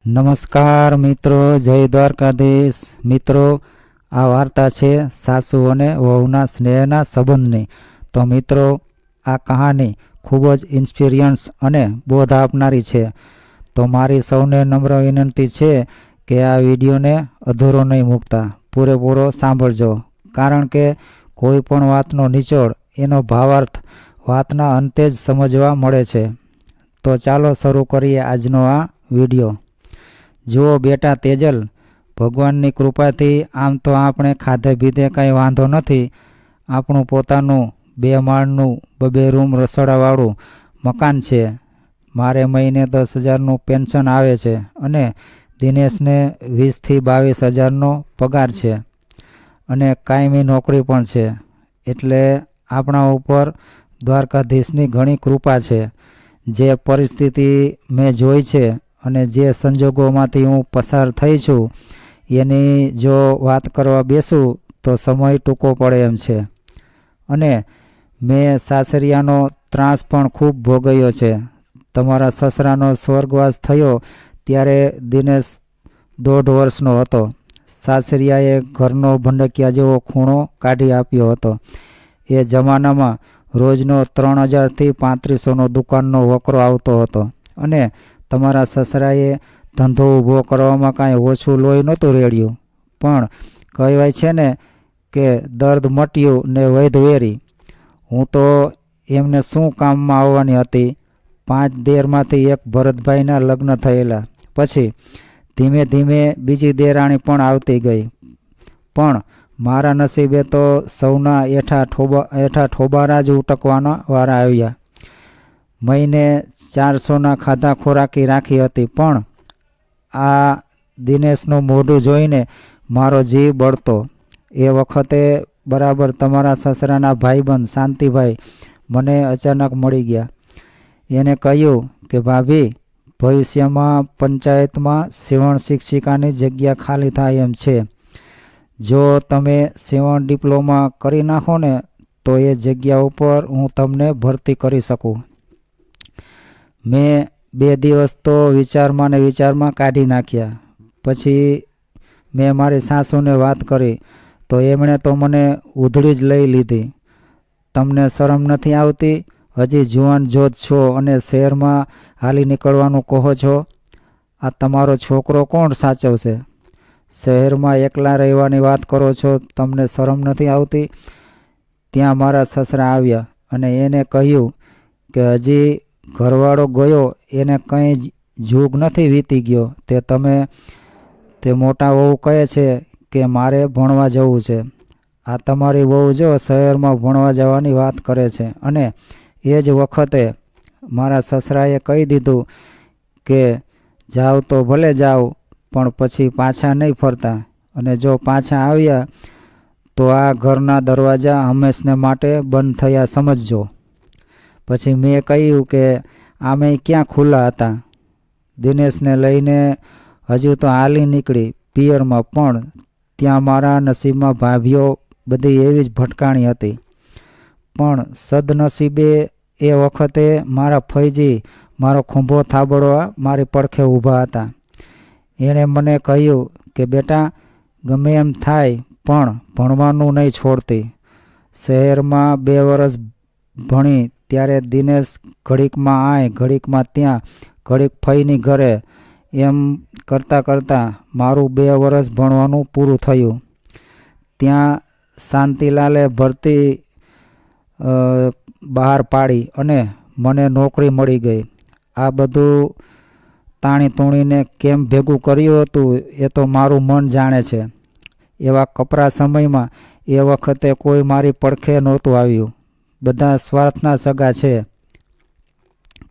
નમસ્કાર મિત્રો, જય દ્વારકાધીશ. મિત્રો, આ વાર્તા છે સાસુ અને વહુના સ્નેહના સંબંધની. તો મિત્રો, આ કહાની ખૂબ જ ઇન્સ્પિરિયન્સ અને બોધ આપનારી છે. તો મારી સૌને નમ્ર વિનંતી છે કે આ વિડીયોને અધૂરો નહીં મૂકતા, પૂરેપૂરો સાંભળજો. કારણ કે કોઈ પણ વાતનો નિચોડ, એનો ભાવાર્થ વાતના અંતે જ સમજવા મળે છે. તો ચાલો શરૂ કરીએ આજનો આ વિડીયો. જુઓ બેટા તેજલ, ભગવાનની કૃપાથી આમ તો આપણે ખાધે પીધે કંઈ વાંધો નથી. આપણું પોતાનું 2 માળનું 2 રૂમ રસોડાવાળું મકાન છે. મારે મહિને 10,000નું પેન્શન આવે છે અને દિનેશને 20,000 થી 22,000નો પગાર છે અને કાયમી નોકરી પણ છે. એટલે આપણા ઉપર દ્વારકાધીશની ઘણી કૃપા છે. જે પરિસ્થિતિ મેં જોઈ છે અને જે સંજોગોમાંથી હું પસાર થઈ છું, એની જો વાત કરવા બેસું તો સમય ટૂંકો પડે એમ છે. અને મેં સાસરિયાનો ત્રાસ પણ ખૂબ ભોગવ્યો છે. તમારા સસરાનો સ્વર્ગવાસ થયો ત્યારે દિનેશ 1.5 વર્ષનો હતો. સાસરિયાએ ઘરનો ભંડકિયા જેવો ખૂણો કાઢી આપ્યો હતો. એ જમાનામાં રોજનો 3,000 થી 3,500નો દુકાનનો વકરો આવતો હતો અને તમારા સસરાએ ધંધો ઊભો કરવામાં કાંઈ ઓછું લોહી નહોતું રેડ્યું. પણ કહેવાય છે ને કે દર્દ મટ્યું ને વૈધ વેરી. હું તો એમને શું કામમાં આવવાની હતી. 5 દેરમાંથી એક ભરતભાઈના લગ્ન થયેલા. પછી ધીમે ધીમે બીજી દેરાણી પણ આવતી ગઈ. પણ મારા નસીબે તો સૌના એઠા ઠોબારા જ ઉટકવાના વારા આવ્યા. મહિને 400ના ખાધા ખોરાકી રાખી હતી. પણ આ દિનેશનું મોઢું જોઈને મારો જીવ બળતો. એ વખતે બરાબર તમારા સસરાના ભાઈબંધ શાંતિભાઈ મને અચાનક મળી ગયા. એને કહ્યું કે ભાભી, ભવિષ્યમાં પંચાયતમાં સીવણ શિક્ષિકાની જગ્યા ખાલી થાય એમ છે. જો તમે સીવણ ડિપ્લોમા કરી નાખો ને તો એ જગ્યા ઉપર હું તમને ભરતી કરી શકું. મેં 2 દિવસ તો વિચારમાં કાઢી નાખ્યા. પછી મેં મારી સાસુને વાત કરી તો એમણે તો મને ઉધળી જ લઈ લીધી. તમને શરમ નથી આવતી? હજી જુવાન જોત છો અને શહેરમાં હાલી નીકળવાનું કહો છો. આ તમારો છોકરો કોણ સાચવશે? શહેરમાં એકલા રહેવાની વાત કરો છો, તમને શરમ નથી આવતી? ત્યાં મારા સસરા આવ્યા અને એને કહ્યું કે હજી ઘરવાળો ગયો, એને કંઈ જુગ નથી વીતી ગયો. તે મોટા વહુ કહે છે કે મારે ભણવા જવું છે. આ તમારી વહુ જો શહેરમાં ભણવા જવાની વાત કરે છે. અને એ જ વખતે મારા સસરાએ કહી દીધું કે જાઓ તો ભલે જાઓ, પણ પછી પાછા નહીં ફરતા. અને જો પાછા આવ્યા તો આ ઘરના દરવાજા હંમેશને માટે બંધ થયા સમજજો. પછી મેં કહ્યું કે આમે ક્યાં ખુલ્લા હતા. દિનેશને લઈને હજુ તો હાલી નીકળી પિયરમાં, પણ ત્યાં મારા નસીબમાં ભાભીઓ બધી એવી જ ભટકાણી હતી. પણ સદનસીબે એ વખતે મારા ફૈજી મારો ખંભો થાબડવા મારી પડખે ઊભા હતા. એણે મને કહ્યું કે બેટા, ગમે એમ થાય પણ ભણવાનું નહીં છોડતી. શહેરમાં 2 વર્ષ ભણી ત્યારે દિનેશ ઘડીકમાં આય ઘડીકમાં ત્યાં, ઘડીક ફઈની ઘરે, એમ કરતાં કરતાં મારું 2 વર્ષ ભણવાનું પૂરું થયું. ત્યાં શાંતિલાલે ભરતી બહાર પાડી અને મને નોકરી મળી ગઈ. આ બધું તાણી તૂણીને કેમ ભેગું કર્યું હતું એ તો મારું મન જાણે છે. એવા કપરા સમયમાં એ વખતે કોઈ મારી પડખે નહોતું આવ્યું. બધા સ્વાર્થના સગા છે.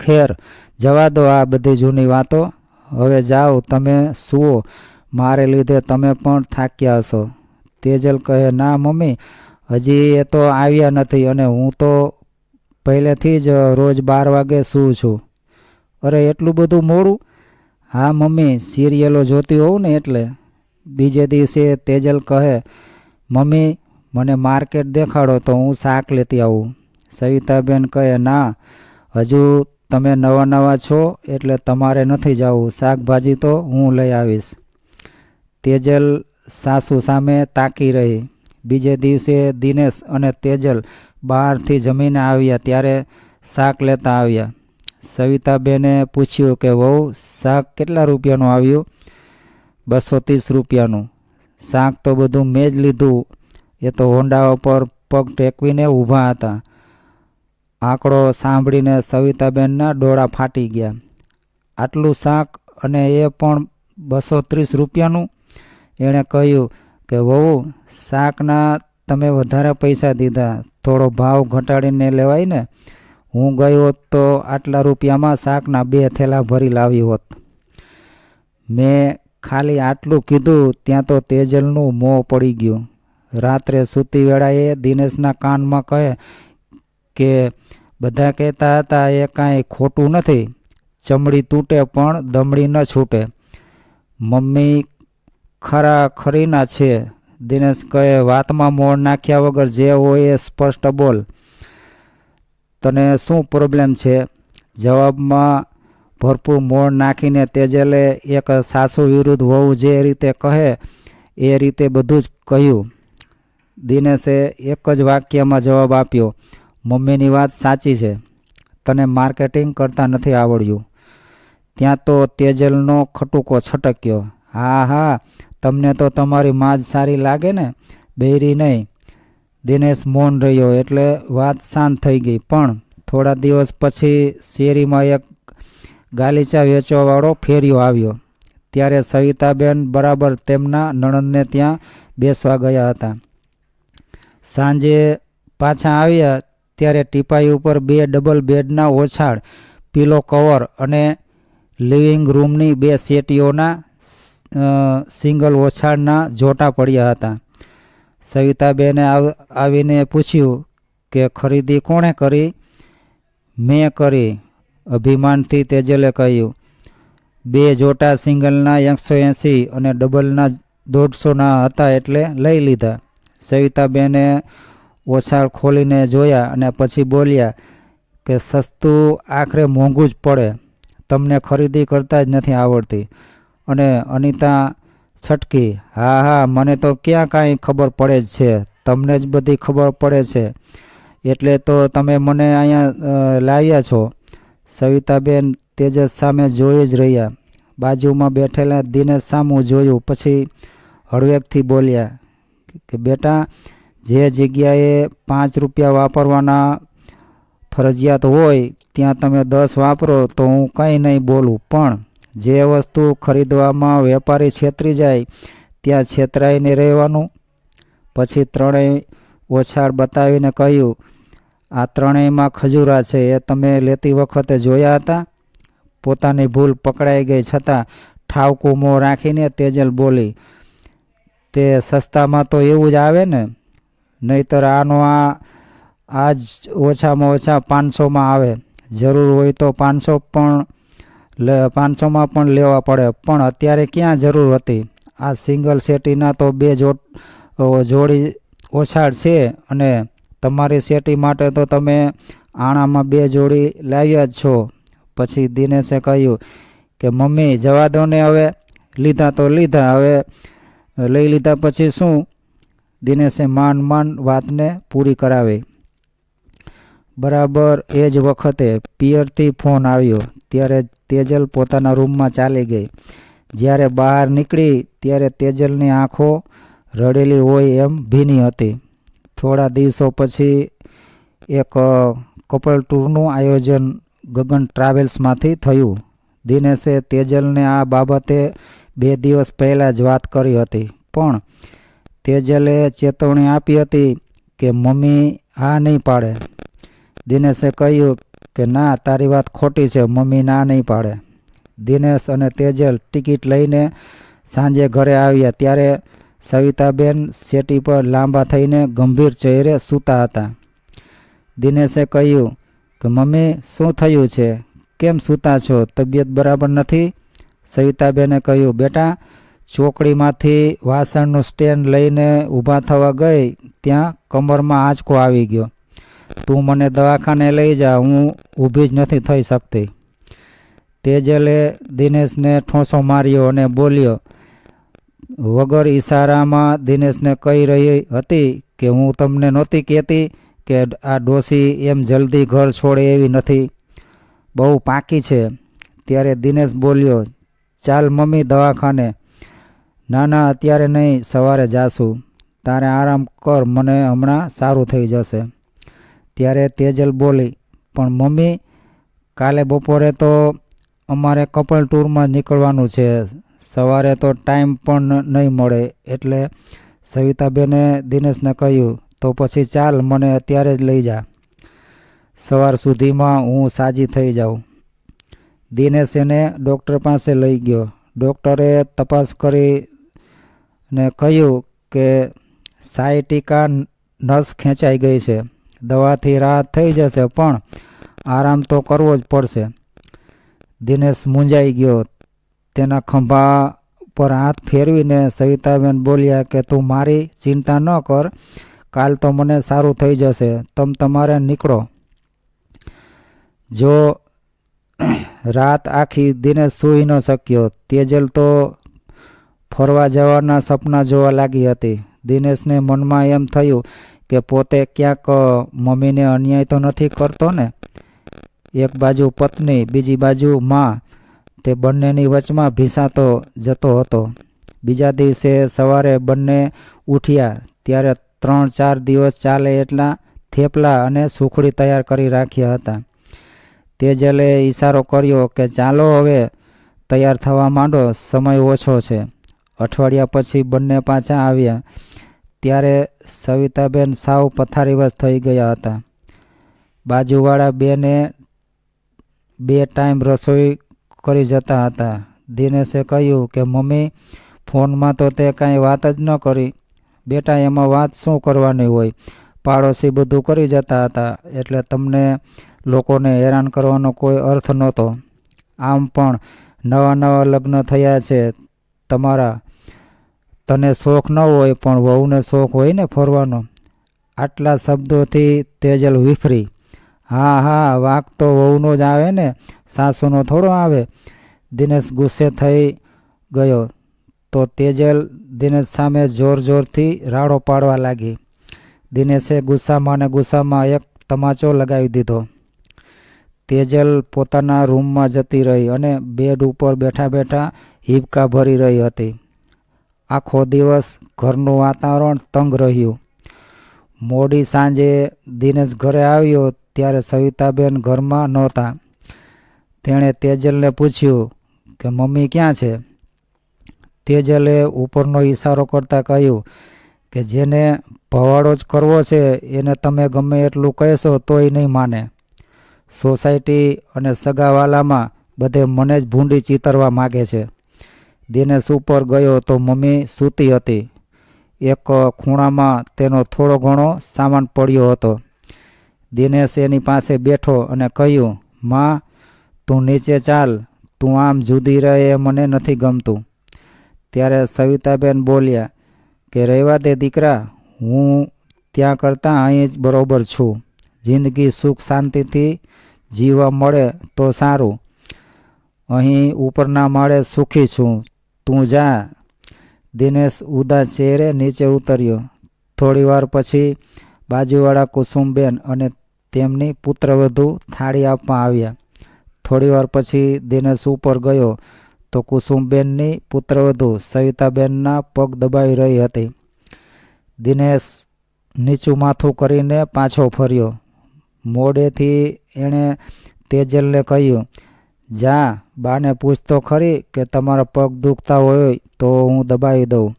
ખેર, જવા દો આ બધી જૂની વાતો. હવે જાઓ તમે સૂવો. મારે લીધે તમે પણ થાક્યા હશો. તેજલ કહે, ના મમ્મી, હજી એ તો આવ્યા નથી અને હું તો પહેલેથી જ રોજ 12 વાગે સૂવું છું. અરે એટલું બધું મોડું? હા મમ્મી, સિરિયલો જોતી હોઉં ને એટલે. બીજે દિવસે તેજલ કહે, મમ્મી મને માર્કેટ દેખાડો તો હું શાક લેતી આવું. સવિતાબેન કહે, ના, હજુ તમે નવા નવા છો એટલે તમારે નથી જવું, શાકભાજી તો હું લઈ આવીશ. તેજલ સાસુ સામે તાકી રહી. બીજે દિવસે દિનેશ અને તેજલ બહારથી જમીને આવ્યા ત્યારે શાક લેતા આવ્યા. સવિતાબેને પૂછ્યું કે વહુ, શાક કેટલા રૂપિયાનું આવ્યું? 230 રૂપિયાનું. શાક તો બધું મેં જ લીધું. એ તો હોંડા ઉપર પગ ટેકવીને ઊભા હતા. આંકડો સાંભળીને સવિતાબેનના ડોળા ફાટી ગયા. આટલું શાક અને એ પણ 230 રૂપિયાનું? એણે કહ્યું કે વહુ, શાકના તમે વધારે પૈસા દીધા, થોડો ભાવ ઘટાડીને લેવાય ને. હું ગઈ હોત તો આટલા રૂપિયામાં શાકના 2 થેલા ભરી લાવી હોત. મેં ખાલી આટલું કીધું ત્યાં તો તેજલનું મોં પડી ગયું. રાત્રે સૂતી વેળાએ દિનેશના કાનમાં કહે કે બધા કહેતા હતા એ કાંઈ ખોટું નથી, ચમડી તૂટે પણ દમડી ન છૂટે. મમ્મી ખરીના છે. દિનેશ કહે, વાતમાં મોણ નાખ્યા વગર જે હોય એ સ્પષ્ટ બોલ. તને શું પ્રોબ્લેમ છે? જવાબમાં ભરપૂર મોણ નાખીને તેજલે એક સાસુ વિરુદ્ધ વહુ જે રીતે કહે એ રીતે બધું જ કહ્યું. દિનેશે એક જ વાક્યમાં જવાબ આપ્યો, મમ્મીની વાત સાચી છે, તને માર્કેટિંગ કરતા નથી આવડ્યું. ત્યાં તો તેજલનો ખટુકો છટક્યો. હા, તમને તો તમારી માં જ સારી લાગે ને, બૈરી નહીં. દિનેશ મૌન રહ્યો એટલે વાત શાંત થઈ ગઈ. પણ થોડા દિવસ પછી શેરીમાં એક ગાલીચા વેચવાવાળો ફેર્યો આવ્યો. ત્યારે સવિતાબેન બરાબર તેમના નણંદને ત્યાં બેસવા ગયા હતા. સાંજે પાછા આવ્યા ત્યારે ટીપાઈ ઉપર 2 ડબલ બેડના ઓછાળ, પીલો કવર અને લિવિંગ રૂમની 2 સેટીઓના સિંગલ ઓછાળના જોટા પડ્યા હતા. સવિતાબેને આવીને પૂછ્યું કે ખરીદી કોણે કરી? મેં કરી, અભિમાનથી તેજલે કહ્યું. 2 જોટા સિંગલના 180 અને ડબલના 150ના હતા એટલે લઈ લીધા. સવિતાબેને ઓછાળ ખોલીને જોયા અને પછી બોલ્યા કે સસ્તું આખરે મોંઘું જ પડે, તમને ખરીદી કરતા જ નથી આવડતી. અને અનિતા છટકી, હા, મને તો ક્યાં કાંઈ ખબર પડે જ છે, તમને જ બધી ખબર પડે છે એટલે તો તમે મને અહીંયા લાવ્યા છો. સવિતાબેન તેજસ સામે જોઈ જ રહ્યા. બાજુમાં બેઠેલા દિનેશ સામું જોયું, પછી હળવેકથી બોલ્યા કે બેટા, જે જગ્યાએ 5 રૂપિયા વાપરવાના ફરજિયાત હોય ત્યાં તમે 10 વાપરો તો હું કંઈ નહીં બોલું, પણ જે વસ્તુ ખરીદવામાં વેપારી છેતરી જાય ત્યાં છેતરાઈને રહેવાનું. પછી 3 ઓછાળ બતાવીને કહ્યું, આ 3માં ખજૂરા છે, એ તમે લેતી વખતે જોયા હતા? પોતાની ભૂલ પકડાઈ ગઈ છતાં ઠાવકું મોં રાખીને તેજલ બોલી, તે સસ્તામાં તો એવું જ આવે ને, નહીતર આનો આ જ ઓછામાં ઓછા 500માં આવે. જરૂર હોય તો 500માં પણ લેવા પડે, પણ અત્યારે ક્યાં જરૂર હતી? આ સિંગલ સેટીના તો 2 જોડી ઓછાળ છે અને તમારી સેટી માટે તો તમે આણામાં 2 જોડી લાવ્યા જ છો. પછી દિનેશે કહ્યું કે મમ્મી જવા દો ને, હવે લીધા તો લીધા, હવે લઈ લીધા પછી શું? દિનેશે માન વાતને પૂરી કરાવી. બરાબર એ જ વખતે પિયરથી ફોન આવ્યો. ત્યારે તેજલ પોતાના રૂમમાં ચાલી ગઈ. જ્યારે બહાર નીકળી ત્યારે તેજલની આંખો રડેલી હોય એમ ભીની હતી. થોડા દિવસો પછી એક કપલ ટૂરનું આયોજન ગગન ટ્રાવેલ્સમાંથી થયું. દિનેશે તેજલને આ બાબતે 2 દિવસ પહેલાં જ વાત કરી હતી, પણ તેજલે ચેતવણી આપી હતી કે મમ્મી હા નહીં પાડે. દિનેશે કહ્યું કે ના, તારી વાત ખોટી છે, મમ્મી ના નહીં પાડે. દિનેશ અને તેજલ ટિકિટ લઈને સાંજે ઘરે આવ્યા ત્યારે સવિતાબેન સેટી પર લાંબા થઈને ગંભીર ચહેરે સૂતા હતા. દિનેશે કહ્યું કે મમ્મી શું થયું છે, કેમ સૂતા છો, તબિયત બરાબર નથી? સવિતાબેને કહ્યું, બેટા, ચોકડીમાંથી વાસણનું સ્ટેન્ડ લઈને ઊભા થવા ગઈ ત્યાં કમરમાં આંચકો આવી ગયો. તું મને દવાખાને લઈ જા, હું ઊભી જ નથી થઈ શકતી. તેજલે દિનેશને ઠોંસો માર્યો અને બોલ્યો. વગર ઈશારામાં દિનેશને કહી રહી હતી કે હું તમને નહોતી કહેતી કે આ ડોશી એમ જલ્દી ઘર છોડે એવી નથી, બહુ પાકી છે. ત્યારે દિનેશ બોલ્યો, ચાલ મમ્મી દવાખાને. ના ના, અત્યારે નહીં, સવારે જાશું. તારે આરામ કર, મને હમણાં સારું થઈ જશે. ત્યારે તેજલ બોલી, પણ મમ્મી કાલે બપોરે તો અમારે કપલ ટૂરમાં નીકળવાનું છે, સવારે તો ટાઈમ પણ નહીં મળે. એટલે સવિતાબેને દિનેશને કહ્યું, તો પછી ચાલ, મને અત્યારે જ લઈ જા, સવાર સુધીમાં હું સાજી થઈ જાઉં. દિનેશ એને ડૉક્ટર પાસે લઈ ગયો. ડૉક્ટરે તપાસ કરીને કહ્યું કે સાયટિકા નસ ખેંચાઈ ગઈ છે, દવાથી રાહત થઈ જશે, પણ આરામ તો કરવો જ પડશે. દિનેશ મૂંઝાઈ ગયો. તેના ખંભા પર હાથ ફેરવીને સવિતાબેન બોલ્યા કે તું મારી ચિંતા ન કર, કાલ તો મને સારું થઈ જશે, તમારે નીકળો. જો રાત આખી દિનેશ સૂઈ ન શક્યો. તેજલ તો ફરવા જવાના સપના જોવા લાગી હતી. દિનેશને મનમાં એમ થયું કે પોતે ક્યાંક મમ્મીને અન્યાય તો નથી કરતો ને. એક બાજુ પત્ની, બીજી બાજુ માં, તે બંનેની વચમાં ભીસાતો જતો હતો. બીજા દિવસે સવારે બંને ઉઠ્યા ત્યારે 3-4 દિવસ ચાલે એટલા થેપલા અને સુખડી તૈયાર કરી રાખ્યા હતા. તેજલે ઈશારો કર્યો કે ચાલો હવે તૈયાર થવા માંડો, સમય ઓછો છે. અઠવાડિયા પછી બંને પાછા આવ્યા ત્યારે સવિતાબેન સાવ પથારીવશ થઈ ગયા હતા. બાજુવાળા બેને 2 ટાઈમ રસોઈ કરી જતા હતા. દિનેશે કહ્યું કે મમ્મી, ફોનમાં તો તે કાંઈ વાત જ ન કરી. બેટા, એમાં વાત શું કરવાની હોય, પાડોશી બધું કરી જતા હતા, એટલે તમને લોકોને હેરાન કરવાનો કોઈ અર્થ નહોતો. આમ પણ નવા લગ્ન થયા છે તમારા, તને શોખ ન હોય પણ વહુને શોખ હોય ને ફરવાનો. આટલા શબ્દોથી તેજલ વિફરી. હા, વાંક તો વહુનો જ આવે ને, સાસુનો થોડો આવે. દિનેશ ગુસ્સે થઈ ગયો તો તેજલ દિનેશ સામે જોરથી રાડો પાડવા લાગી. દિનેશે ગુસ્સામાં એક તમાચો લગાવી દીધો. તેજલ પોતાના રૂમમાં જતી રહી અને બેડ ઉપર બેઠા હિબકા ભરી રહી હતી. આખો દિવસ ઘરનું વાતાવરણ તંગ રહ્યું. મોડી સાંજે દિનેશ ઘરે આવ્યો ત્યારે સવિતાબેન ઘરમાં નહોતા. તેણે તેજલને પૂછ્યું કે મમ્મી ક્યાં છે? તેજલે ઉપરનો ઈશારો કરતાં કહ્યું કે જેને ભવાડો જ કરવો છે એને તમે ગમે એટલું કહેશો તોય નહીં માને. સોસાયટી અને સગાવાલામાં બધે મને જ ભૂંડી ચીતરવા માગે છે. દિનેશ ઉપર ગયો તો મમ્મી સૂતી હતી. એક ખૂણામાં તેનો થોડો ઘણો સામાન પડ્યો હતો. દિનેશ એની પાસે બેઠો અને કહ્યું, માં, તું નીચે ચાલ, તું આમ જુદી રહે એ મને નથી ગમતું. ત્યારે સવિતાબેન બોલ્યા કે રહેવા દે દીકરા, હું ત્યાં કરતાં અહીં જ બરોબર છું. જિંદગી સુખ શાંતિથી જીવવા મળે તો સારું. અહીં ઉપરના માળે સુખી છું, તું જા. દિનેશ ઉદાસ ચહેરે નીચે ઉતર્યો. થોડીવાર પછી બાજુવાળા કુસુમબેન અને તેમની પુત્રવધુ થાળી આપવા આવ્યા. થોડીવાર પછી દિનેશ ઉપર ગયો તો કુસુમબેનની પુત્રવધુ સવિતાબેનના પગ દબાવી રહી હતી. દિનેશ નીચું માથું કરીને પાછો ફર્યો. મોડેથી એણે તેજલને કહ્યું, જા, બાને પૂછતો ખરી કે તમારા પગ દુખતા હોય તો હું દબાવી દઉં.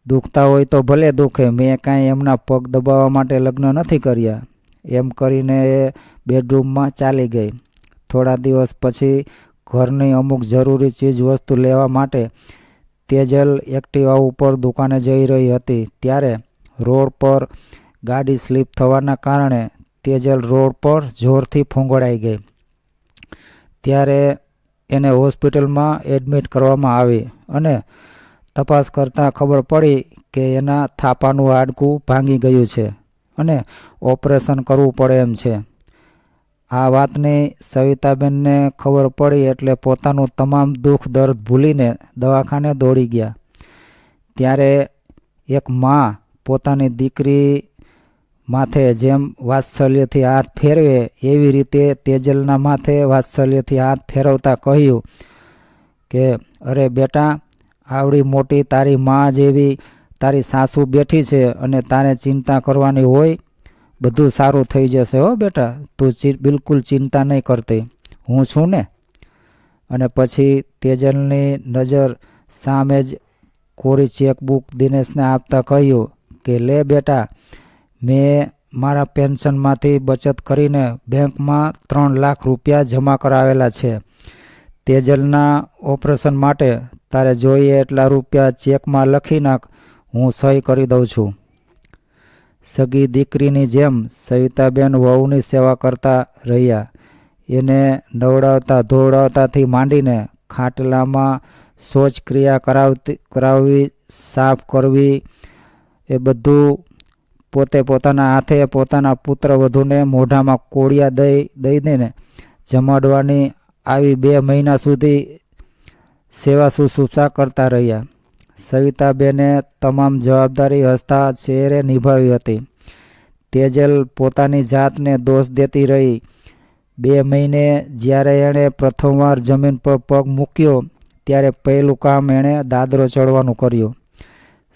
દુખતા હોય તો ભલે દુખે, મેં કાંઈ એમના પગ દબાવવા માટે લગ્ન નથી કર્યા. એમ કરીને એ બેડરૂમમાં ચાલી ગઈ. થોડા દિવસ પછી ઘરની અમુક જરૂરી ચીજ વસ્તુ લેવા માટે તેજલ એક્ટિવા ઉપર દુકાને જઈ રહી હતી. ત્યારે રોડ પર ગાડી સ્લીપ થવાના કારણે તેજલ રોડ પર જોરથી ફૂંગળાઈ ગઈ. ત્યારે એને હોસ્પિટલમાં એડમિટ કરવામાં આવી અને તપાસ કરતાં ખબર પડી કે એના થાપાનું હાડકું ભાંગી ગયું છે. અને ઓપરેશન કરવું પડે એમ છે. આ વાતની સવિતાબેનને ખબર પડી એટલે પોતાનું તમામ દુઃખ દર્દ ભૂલીને દવાખાને દોડી ગયા. ત્યારે એક મા પોતાની દીકરી માથે જેમ વાત્સલ્યથી હાથ ફેરવે એવી રીતે તેજલના માથે વાત્સલ્યથી હાથ ફેરવતા કહ્યું કે અરે બેટા, આવડી મોટી તારી મા જેવી તારી સાસુ બેઠી છે અને તારે ચિંતા કરવાની હોય? બધું સારું થઈ જશે હો બેટા, તું બિલકુલ ચિંતા નહીં કરતી, હું છું ને. અને પછી તેજલની નજર સામે જ કોરી ચેકબુક દિનેશને આપતા કહ્યું કે લે બેટા, મેં મારા પેન્શનમાંથી બચત કરીને બેંકમાં 3 લાખ રૂપિયા જમા કરાવેલા છે. તેજલના ઓપરેશન માટે તારે જોઈએ એટલા રૂપિયા ચેકમાં લખી નાખ, હું સહી કરી દઉં છું. સગી દીકરીની જેમ સવિતાબેન વહુની સેવા કરતા રહ્યા. એને નવડાવતા ધોવડાવતાથી માંડીને ખાટલામાં શૌચક્રિયા કરાવવી, સાફ કરવી, એ બધું પોતે પોતાના હાથે પોતાના પુત્ર વધુને મોઢામાં કોળિયા દઈ દઈને જમાડવાની આવી 2 મહિના સુધી સેવા શુશ્રૂષા કરતા રહ્યા. સવિતાબેને તમામ જવાબદારી હસતા ચહેરે નિભાવી હતી. તેજલ પોતાની જાતને દોષ દેતી રહી. 2 મહિને જ્યારે એણે પ્રથમવાર જમીન પર પગ મૂક્યો ત્યારે પહેલું કામ એણે દાદરો ચડવાનું કર્યું.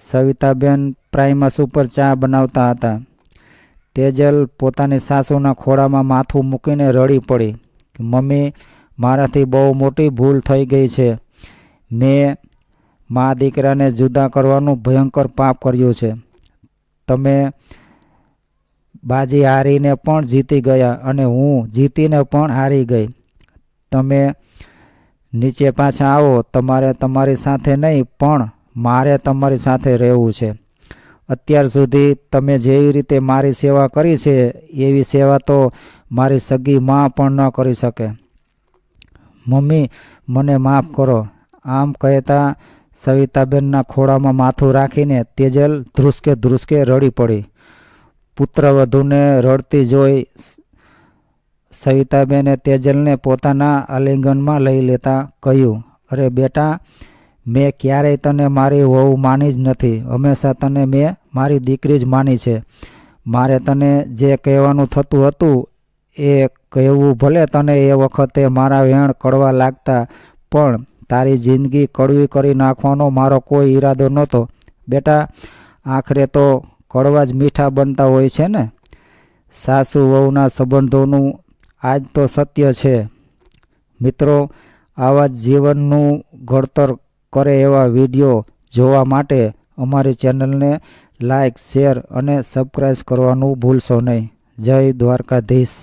સવિતાબેન પ્રાઇમસ ઉપર ચા બનાવતા હતા. તેજલ પોતાની સાસુના ખોળામાં માથું મૂકીને રડી પડી કે મમ્મી, મારાથી બહુ મોટી ભૂલ થઈ ગઈ છે. મેં મા દીકરાને જુદા કરવાનું ભયંકર પાપ કર્યું છે. તમે બાજી હારીને પણ જીતી ગયા અને હું જીતીને પણ હારી ગઈ. તમે નીચે પાછા આવો, તમારે તમારી સાથે નહીં પણ મારે તમારી સાથે રહેવું છે. અત્યાર સુધી તમે જેવી રીતે મારી સેવા કરી છે એવી સેવા તો મારી સગી મા પણ ન કરી શકે. મમ્મી, મને માફ કરો. આમ કહેતા સવિતાબેનના ખોળામાં માથું રાખીને તેજલ ધ્રુસકે રડી પડી. પુત્રવધૂને રડતી જોઈ સવિતાબેને તેજલને પોતાના આલિંગનમાં લઈ લેતા કહ્યું, અરે બેટા, મેં ક્યારેય તને મારી વહુ માની જ નથી. હંમેશા તને મેં મારી દીકરી જ માની છે. મારે તને જે કહેવાનું થતું હતું એ કહેવું ભલે તને એ વખતે મારા વેણ કડવા લાગતા, પણ તારી જિંદગી કડવી કરી નાખવાનો મારો કોઈ ઈરાદો નહોતો. બેટા, આખરે તો કડવા જ મીઠા બનતા હોય છે ને. સાસુ વહુના સંબંધોનું આજ તો સત્ય છે. મિત્રો, આવા જ જીવનનું ઘડતર કરે એવા વિડીયો જોવા માટે અમારી ચેનલને લાઈક, શેર અને સબસ્ક્રાઈબ કરવાનું ભૂલશો નહીં. જય દ્વારકાધીશ.